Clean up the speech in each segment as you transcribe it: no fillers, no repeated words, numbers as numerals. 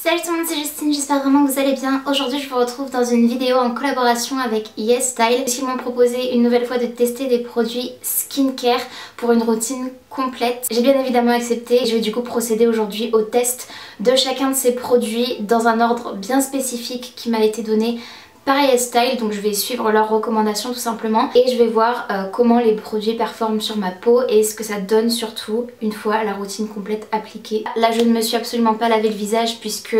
Salut tout le monde, c'est Justine, j'espère vraiment que vous allez bien. Aujourd'hui je vous retrouve dans une vidéo en collaboration avec YesStyle qui m'ont proposé une nouvelle fois de tester des produits skincare pour une routine complète. J'ai bien évidemment accepté et je vais du coup procéder aujourd'hui au test de chacun de ces produits dans un ordre bien spécifique qui m'a été donné par YesStyle, donc je vais suivre leurs recommandations tout simplement et je vais voir comment les produits performent sur ma peau et ce que ça donne surtout une fois la routine complète appliquée. Là je ne me suis absolument pas lavé le visage puisque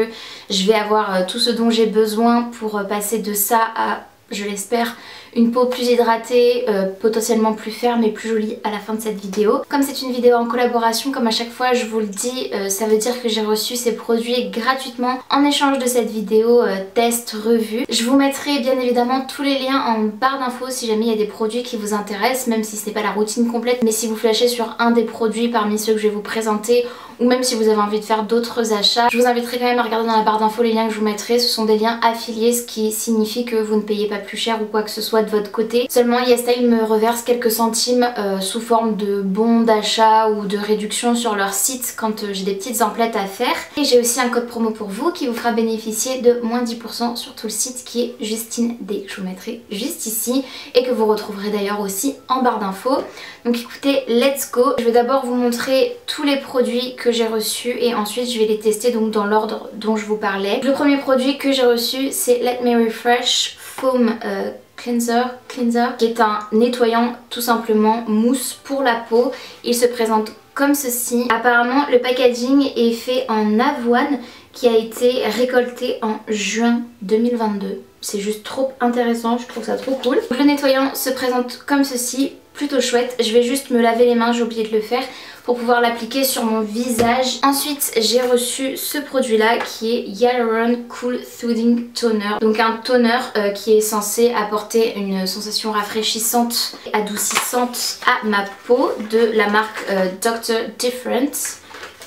je vais avoir tout ce dont j'ai besoin pour passer de ça à, je l'espère, une peau plus hydratée, potentiellement plus ferme et plus jolie à la fin de cette vidéo. Comme c'est une vidéo en collaboration, comme à chaque fois je vous le dis, ça veut dire que j'ai reçu ces produits gratuitement en échange de cette vidéo test revue. Je vous mettrai bien évidemment tous les liens en barre d'infos si jamais il y a des produits qui vous intéressent, même si ce n'est pas la routine complète, mais si vous flashez sur un des produits parmi ceux que je vais vous présenter, ou même si vous avez envie de faire d'autres achats, je vous inviterai quand même à regarder dans la barre d'infos les liens que je vous mettrai. Ce sont des liens affiliés, ce qui signifie que vous ne payez pas plus cher ou quoi que ce soit de votre côté. Seulement YesStyle me reverse quelques centimes sous forme de bons d'achat ou de réduction sur leur site quand j'ai des petites emplettes à faire. Et j'ai aussi un code promo pour vous qui vous fera bénéficier de moins 10% sur tout le site qui est JustineD, que je vous mettrai juste ici et que vous retrouverez d'ailleurs aussi en barre d'infos. Donc écoutez, let's go. Je vais d'abord vous montrer tous les produits que j'ai reçus et ensuite je vais les tester donc dans l'ordre dont je vous parlais. Le premier produit que j'ai reçu c'est Let Me Refresh Foam Cleanser qui est un nettoyant tout simplement mousse pour la peau. Il se présente comme ceci. Apparemment le packaging est fait en avoine qui a été récolté en juin 2022. C'est juste trop intéressant, je trouve ça trop cool. Le nettoyant se présente comme ceci, plutôt chouette. Je vais juste me laver les mains, j'ai oublié de le faire, pour pouvoir l'appliquer sur mon visage. Ensuite j'ai reçu ce produit là qui est Hyaluron Cool Soothing Toner. Donc un toner qui est censé apporter une sensation rafraîchissante et adoucissante à ma peau de la marque Dr. Different.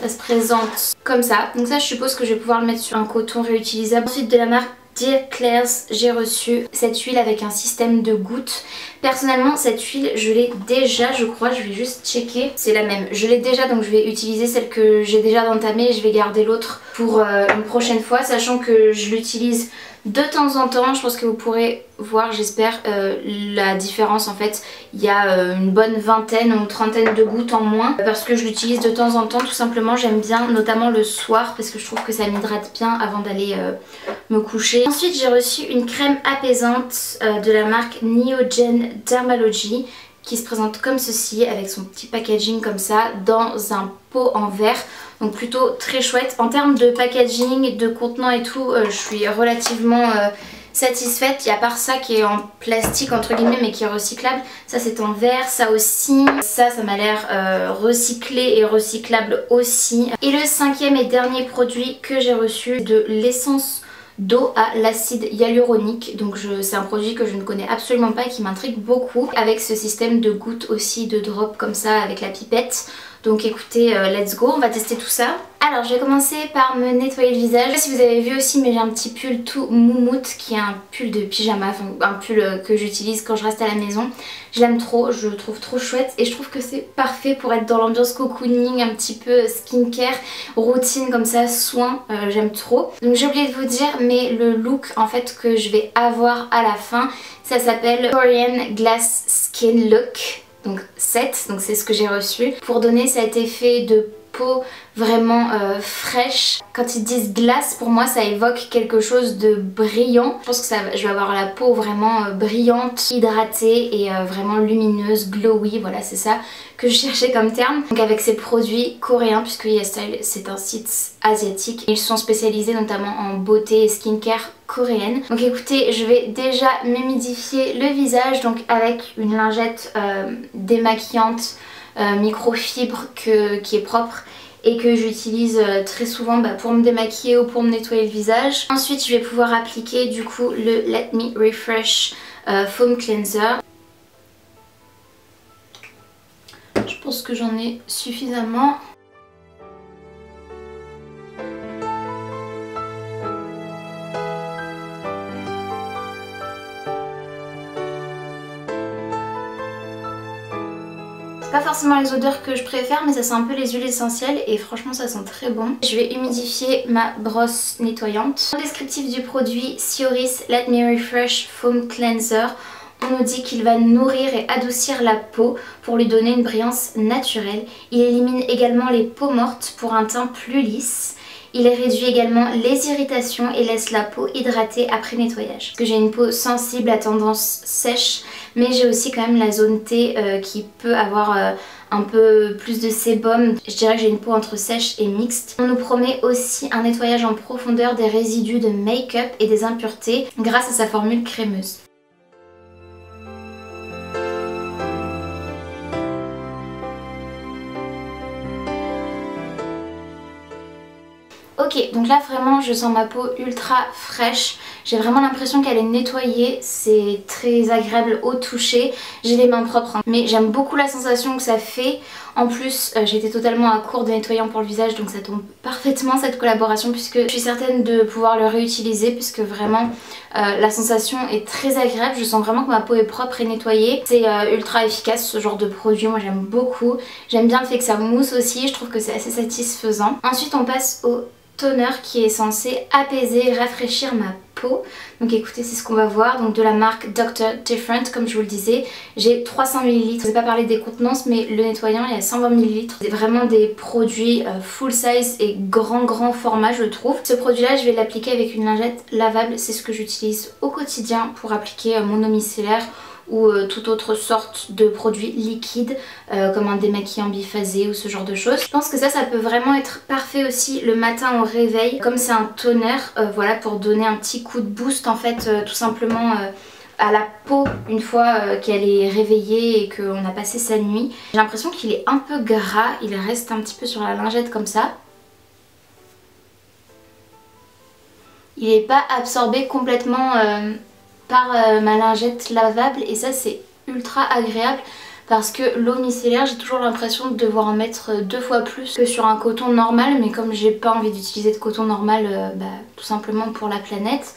Ça se présente comme ça. Donc ça je suppose que je vais pouvoir le mettre sur un coton réutilisable. Ensuite de la marque Dear Klairs, j'ai reçu cette huile avec un système de gouttes. Personnellement cette huile je l'ai déjà, je crois, je vais juste checker. C'est la même, je l'ai déjà, donc je vais utiliser celle que j'ai déjà entamée et je vais garder l'autre pour une prochaine fois, sachant que je l'utilise de temps en temps. Je pense que vous pourrez voir, j'espère, la différence. En fait il y a une bonne vingtaine ou trentaine de gouttes en moins parce que je l'utilise de temps en temps, tout simplement. J'aime bien, notamment le soir, parce que je trouve que ça m'hydrate bien avant d'aller me coucher. Ensuite j'ai reçu une crème apaisante de la marque Neogen Dermalogy qui se présente comme ceci avec son petit packaging comme ça dans un pot en verre, donc plutôt très chouette. En termes de packaging, de contenant et tout, je suis relativement satisfaite. Il y a part ça qui est en plastique entre guillemets mais qui est recyclable, ça c'est en verre, ça aussi, ça m'a l'air recyclé et recyclable aussi. Et le cinquième et dernier produit que j'ai reçu, de l'essence d'eau à l'acide hyaluronique. Donc c'est un produit que je ne connais absolument pas et qui m'intrigue beaucoup, avec ce système de gouttes aussi, de drop comme ça avec la pipette. Donc écoutez, let's go, on va tester tout ça. Alors je vais commencer par me nettoyer le visage. Je sais pas si vous avez vu aussi, mais j'ai un petit pull tout moumoute qui est un pull de pyjama, enfin un pull que j'utilise quand je reste à la maison. Je l'aime trop, je le trouve trop chouette et je trouve que c'est parfait pour être dans l'ambiance cocooning, un petit peu skincare, routine comme ça, soin, j'aime trop. Donc j'ai oublié de vous dire, mais le look en fait que je vais avoir à la fin, ça s'appelle Korean Glass Skin Look. Donc 7, donc c'est ce que j'ai reçu pour donner cet effet de peau vraiment fraîche. Quand ils disent glace, pour moi ça évoque quelque chose de brillant. Je pense que je vais avoir la peau vraiment brillante, hydratée et vraiment lumineuse, glowy, voilà c'est ça que je cherchais comme terme. Donc avec ces produits coréens, puisque YesStyle c'est un site asiatique, ils sont spécialisés notamment en beauté et skincare coréenne. Donc écoutez, je vais déjà m'humidifier le visage donc avec une lingette démaquillante microfibre qui est propre et que j'utilise très souvent pour me démaquiller ou pour me nettoyer le visage. Ensuite je vais pouvoir appliquer du coup le Let Me Refresh Foam Cleanser. Je pense que j'en ai suffisamment. Pas forcément les odeurs que je préfère, mais ça sent un peu les huiles essentielles et franchement ça sent très bon. Je vais humidifier ma brosse nettoyante. Dans le descriptif du produit, Sioris Let Me Refresh Foam Cleanser, on nous dit qu'il va nourrir et adoucir la peau pour lui donner une brillance naturelle. Il élimine également les peaux mortes pour un teint plus lisse. Il réduit également les irritations et laisse la peau hydratée après nettoyage. Parce que j'ai une peau sensible à tendance sèche, mais j'ai aussi quand même la zone T qui peut avoir un peu plus de sébum. Je dirais que j'ai une peau entre sèche et mixte. On nous promet aussi un nettoyage en profondeur des résidus de make-up et des impuretés grâce à sa formule crémeuse. Ok, donc là vraiment je sens ma peau ultra fraîche, j'ai vraiment l'impression qu'elle est nettoyée, c'est très agréable au toucher, j'ai les mains propres hein. Mais j'aime beaucoup la sensation que ça fait. En plus j'étais totalement à court de nettoyant pour le visage, donc ça tombe parfaitement cette collaboration puisque je suis certaine de pouvoir le réutiliser puisque vraiment la sensation est très agréable. Je sens vraiment que ma peau est propre et nettoyée. C'est ultra efficace ce genre de produit, moi j'aime beaucoup. J'aime bien le fait que ça mousse aussi, je trouve que c'est assez satisfaisant. Ensuite on passe au toner qui est censé apaiser et rafraîchir ma peau. Donc écoutez, c'est ce qu'on va voir. Donc de la marque Dr. Different, comme je vous le disais. J'ai 300 ml. Je n'ai pas parlé des contenances, mais le nettoyant il y a 120 ml. C'est vraiment des produits full size et grand format je trouve. Ce produit là je vais l'appliquer avec une lingette lavable. C'est ce que j'utilise au quotidien pour appliquer mon eau micellaire ou toute autre sorte de produit liquide comme un démaquillant biphasé ou ce genre de choses. Je pense que ça peut vraiment être parfait aussi le matin au réveil, comme c'est un toner, voilà, pour donner un petit coup de boost en fait tout simplement à la peau une fois qu'elle est réveillée et qu'on a passé sa nuit. J'ai l'impression qu'il est un peu gras, il reste un petit peu sur la lingette comme ça. Il n'est pas absorbé complètement par ma lingette lavable et ça c'est ultra agréable parce que l'eau micellaire j'ai toujours l'impression de devoir en mettre 2 fois plus que sur un coton normal, mais comme j'ai pas envie d'utiliser de coton normal tout simplement pour la planète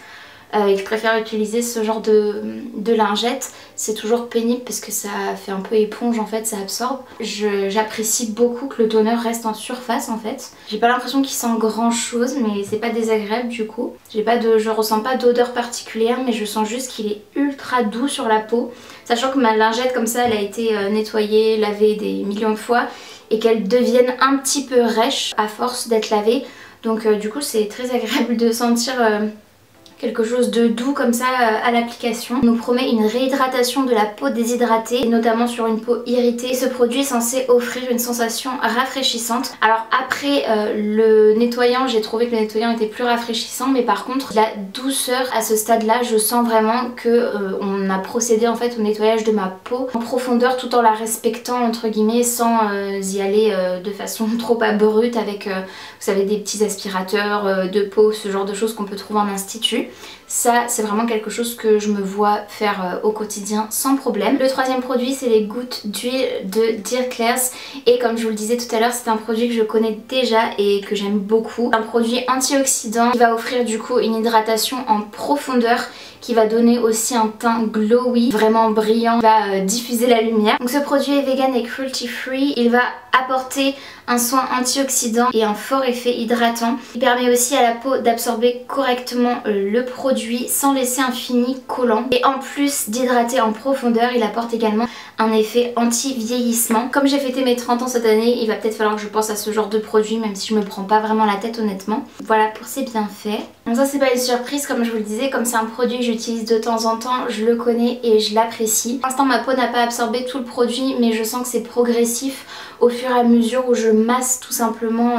et que je préfère utiliser ce genre de lingette, c'est toujours pénible parce que ça fait un peu éponge en fait, ça absorbe. J'apprécie beaucoup que le toner reste en surface en fait. J'ai pas l'impression qu'il sent grand chose, mais c'est pas désagréable du coup. Je ressens pas d'odeur particulière, mais je sens juste qu'il est ultra doux sur la peau. Sachant que ma lingette comme ça elle a été nettoyée, lavée des millions de fois et qu'elle devienne un petit peu rêche à force d'être lavée. Donc du coup c'est très agréable de sentir quelque chose de doux comme ça à l'application. On nous promet une réhydratation de la peau déshydratée, et notamment sur une peau irritée. Ce produit est censé offrir une sensation rafraîchissante. Alors après le nettoyant, j'ai trouvé que le nettoyant était plus rafraîchissant, mais par contre la douceur à ce stade là, je sens vraiment que on a procédé en fait au nettoyage de ma peau en profondeur tout en la respectant entre guillemets, sans y aller de façon trop abrupte avec vous savez des petits aspirateurs de peau, ce genre de choses qu'on peut trouver en institut. Ça c'est vraiment quelque chose que je me vois faire au quotidien sans problème. Le troisième produit c'est les gouttes d'huile de Dear Klairs et comme je vous le disais tout à l'heure c'est un produit que je connais déjà et que j'aime beaucoup. Un produit antioxydant qui va offrir du coup une hydratation en profondeur, qui va donner aussi un teint glowy, vraiment brillant, qui va diffuser la lumière. Donc ce produit est vegan et cruelty free, il va apporter un soin antioxydant et un fort effet hydratant. Il permet aussi à la peau d'absorber correctement le produit sans laisser un fini collant. Et en plus d'hydrater en profondeur, il apporte également un effet anti-vieillissement. Comme j'ai fêté mes 30 ans cette année, il va peut-être falloir que je pense à ce genre de produit, même si je me prends pas vraiment la tête honnêtement. Voilà pour ses bienfaits. Donc ça c'est pas une surprise, comme je vous le disais, comme c'est un produit que j'utilise de temps en temps, je le connais et je l'apprécie. Pour l'instant ma peau n'a pas absorbé tout le produit, mais je sens que c'est progressif au fur et à mesure où je masse tout simplement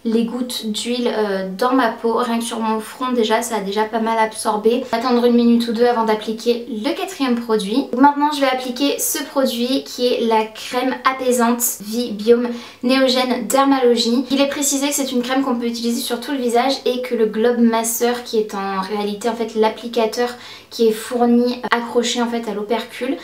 les gouttes d'huile dans ma peau. Rien que sur mon front déjà ça a déjà pas mal absorbé. Attendre une minute ou deux avant d'appliquer le quatrième produit. Donc maintenant je vais appliquer ce produit qui est la crème apaisante V-Biome Neogen Dermalogy. Il est précisé que c'est une crème qu'on peut utiliser sur tout le visage et que le globe masseur, qui est en réalité en fait l'applicateur qui est fourni accroché en fait à l'opercule,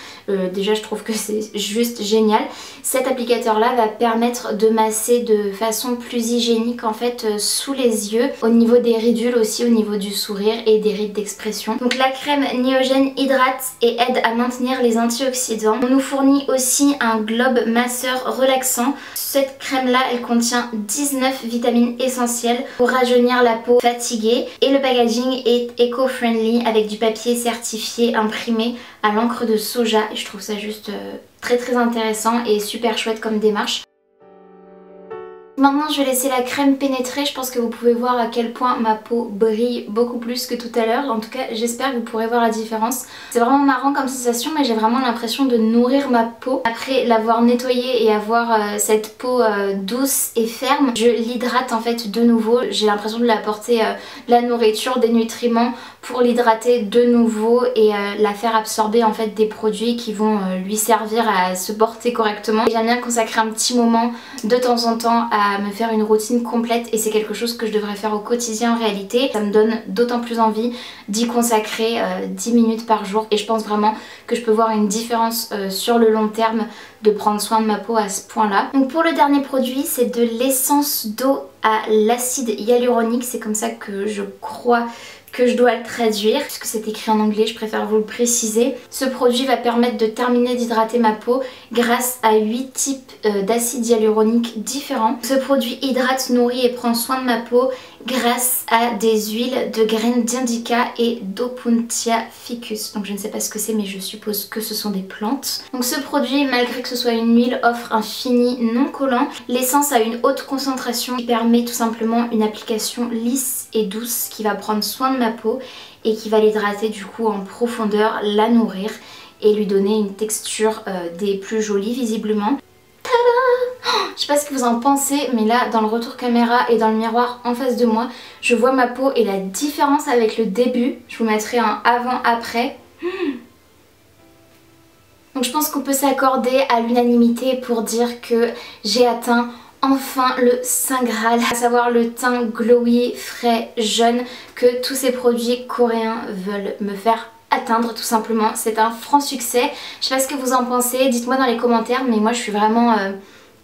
déjà je trouve que c'est juste génial. Cet applicateur là va permettre de masser de façon plus hygiénique hyaluronique en fait sous les yeux, au niveau des ridules aussi, au niveau du sourire et des rides d'expression. Donc la crème Neogen hydrate et aide à maintenir les antioxydants. On nous fournit aussi un globe masseur relaxant. Cette crème là elle contient 19 vitamines essentielles pour rajeunir la peau fatiguée et le packaging est éco-friendly avec du papier certifié imprimé à l'encre de soja et je trouve ça juste très intéressant et super chouette comme démarche. Maintenant je vais laisser la crème pénétrer, je pense que vous pouvez voir à quel point ma peau brille beaucoup plus que tout à l'heure. En tout cas j'espère que vous pourrez voir la différence. C'est vraiment marrant comme sensation mais j'ai vraiment l'impression de nourrir ma peau. Après l'avoir nettoyée et avoir cette peau douce et ferme, je l'hydrate en fait de nouveau. J'ai l'impression de lui apporter de la nourriture, des nutriments pour l'hydrater de nouveau et la faire absorber en fait des produits qui vont lui servir à se porter correctement. J'aime bien consacrer un petit moment de temps en temps à me faire une routine complète et c'est quelque chose que je devrais faire au quotidien en réalité. Ça me donne d'autant plus envie d'y consacrer 10 minutes par jour et je pense vraiment que je peux voir une différence sur le long terme de prendre soin de ma peau à ce point là. Donc pour le dernier produit c'est de l'essence d'eau à l'acide hyaluronique, c'est comme ça que je crois que je dois le traduire puisque c'est écrit en anglais, je préfère vous le préciser. Ce produit va permettre de terminer d'hydrater ma peau grâce à 8 types d'acide hyaluronique différents. Ce produit hydrate, nourrit et prend soin de ma peau grâce à des huiles de graines d'indica et d'Opuntia ficus. Donc je ne sais pas ce que c'est mais je suppose que ce sont des plantes. Donc ce produit, malgré que ce soit une huile, offre un fini non collant. L'essence a une haute concentration qui permet tout simplement une application lisse et douce qui va prendre soin de ma peau et qui va l'hydrater du coup en profondeur, la nourrir et lui donner une texture des plus jolies visiblement. Je sais pas ce que vous en pensez mais là dans le retour caméra et dans le miroir en face de moi je vois ma peau et la différence avec le début. Je vous mettrai un avant-après. Donc je pense qu'on peut s'accorder à l'unanimité pour dire que j'ai atteint enfin le Saint Graal, à savoir le teint glowy, frais, jeune que tous ces produits coréens veulent me faire atteindre tout simplement. C'est un franc succès. Je sais pas ce que vous en pensez, dites-moi dans les commentaires mais moi je suis vraiment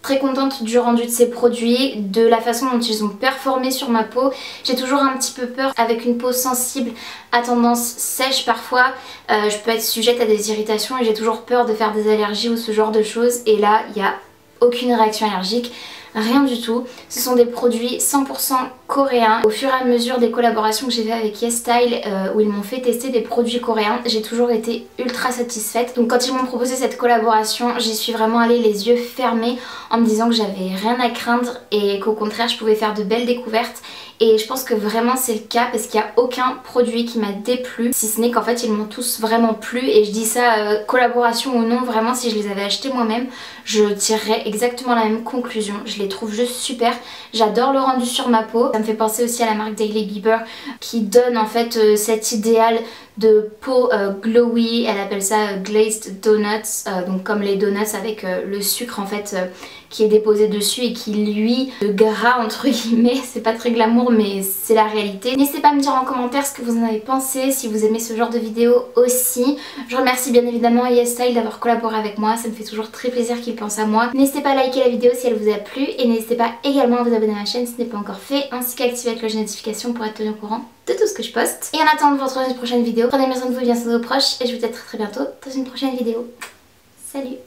très contente du rendu de ces produits, de la façon dont ils ont performé sur ma peau. J'ai toujours un petit peu peur avec une peau sensible à tendance sèche parfois. Je peux être sujette à des irritations et j'ai toujours peur de faire des allergies ou ce genre de choses et là il n'y a aucune réaction allergique. Rien du tout. Ce sont des produits 100% coréens. Au fur et à mesure des collaborations que j'ai fait avec YesStyle où ils m'ont fait tester des produits coréens, j'ai toujours été ultra satisfaite. Donc quand ils m'ont proposé cette collaboration, j'y suis vraiment allée les yeux fermés en me disant que j'avais rien à craindre et qu'au contraire je pouvais faire de belles découvertes. Et je pense que vraiment c'est le cas parce qu'il n'y a aucun produit qui m'a déplu, si ce n'est qu'en fait ils m'ont tous vraiment plu et je dis ça collaboration ou non, vraiment si je les avais achetés moi-même je tirerais exactement la même conclusion. Je les trouve juste super, j'adore le rendu sur ma peau, ça me fait penser aussi à la marque Daily Bieber qui donne en fait cet idéal de peau glowy, elle appelle ça glazed donuts, donc comme les donuts avec le sucre en fait qui est déposé dessus et qui lui de gras entre guillemets, c'est pas très glamour mais c'est la réalité. N'hésitez pas à me dire en commentaire ce que vous en avez pensé, si vous aimez ce genre de vidéo aussi. Je remercie bien évidemment YesStyle d'avoir collaboré avec moi, ça me fait toujours très plaisir qu'ils pensent à moi. N'hésitez pas à liker la vidéo si elle vous a plu et n'hésitez pas également à vous abonner à ma chaîne si ce n'est pas encore fait, ainsi qu'à activer la cloche de notification pour être tenu au courant de tout ce que je poste. Et en attendant de vous retrouver dans une prochaine vidéo, prenez bien soin de vous et bien soin de vos proches et je vous dis à très bientôt dans une prochaine vidéo. Salut!